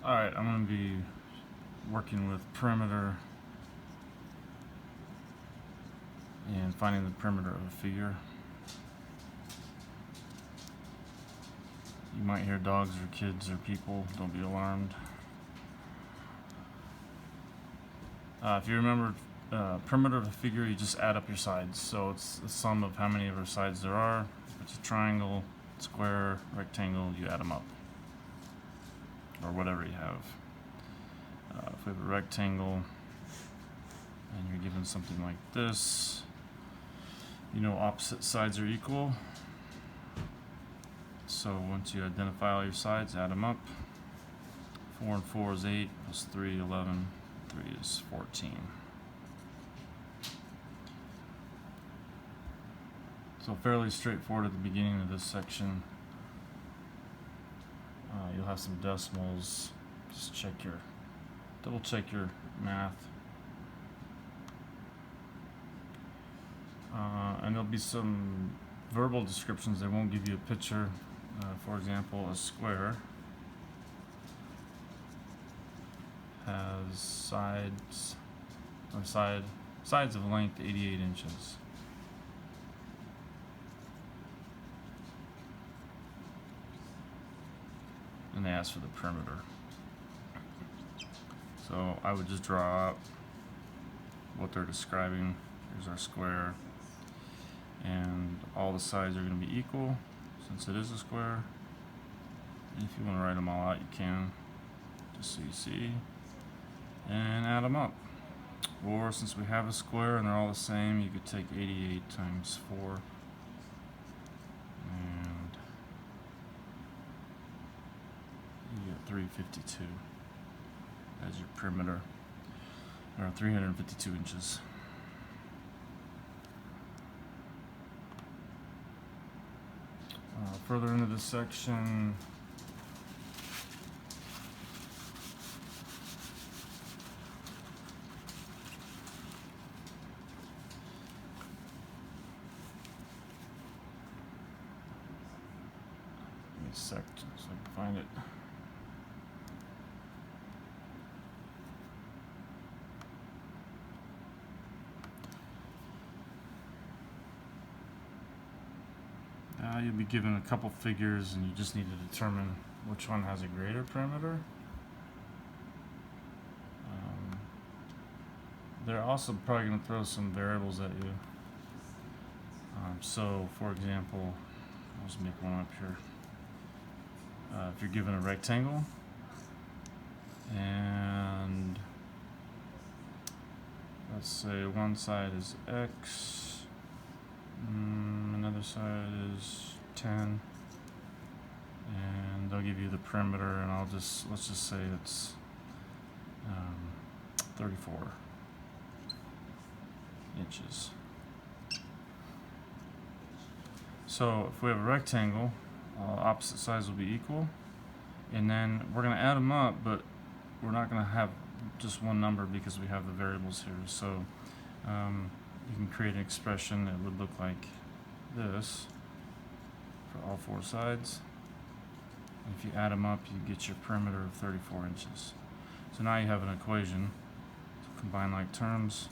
Alright, I'm going to be working with perimeter and finding the perimeter of a figure. You might hear dogs or kids or people, don't be alarmed. If you remember, perimeter of a figure, you just add up your sides. So it's the sum of how many of our sides there are. If it's a triangle, square, rectangle, you add them up. Or whatever you have. If we have a rectangle and you're given something like this, you know opposite sides are equal. So once you identify all your sides, add them up. 4 and 4 is 8, plus 3, 11, 3 is 14. So fairly straightforward at the beginning of this section. You'll have some decimals. Just double check your math. And there'll be some verbal descriptions. They won't give you a picture. For example, a square has sides of length 88 inches. And they ask for the perimeter. So I would just draw out what they're describing. Here's our square. And all the sides are going to be equal since it is a square. And if you want to write them all out, you can, just so you see. And add them up. Or since we have a square and they're all the same, you could take 88 times 4. And you get 352 as your perimeter, or 352 inches. Further into this section, give me a sec so I can find it. You'll be given a couple figures and you just need to determine which one has a greater perimeter. They're also probably going to throw some variables at you. So for example, I'll just make one up here. If you're given a rectangle and let's say one side is x, another side is 10, and they'll give you the perimeter, and let's just say it's 34 inches. So if we have a rectangle, opposite sides will be equal, and then we're going to add them up, but we're not going to have just one number because we have the variables here. So you can create an expression that would look like this for all 4 sides. And if you add them up, you get your perimeter of 34 inches. So now you have an equation to combine like terms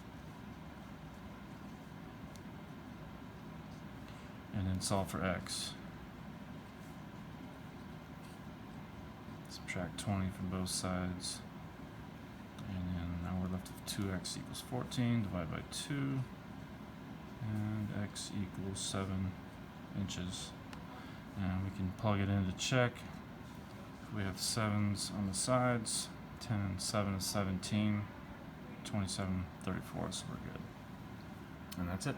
and then solve for x. Subtract 20 from both sides, and then now we're left with 2x equals 14, divide by 2, and x equals 7 inches. And we can plug it in to check. We have 7s on the sides, 10 and 7 is 17, 27, 34, so we're good. And that's it.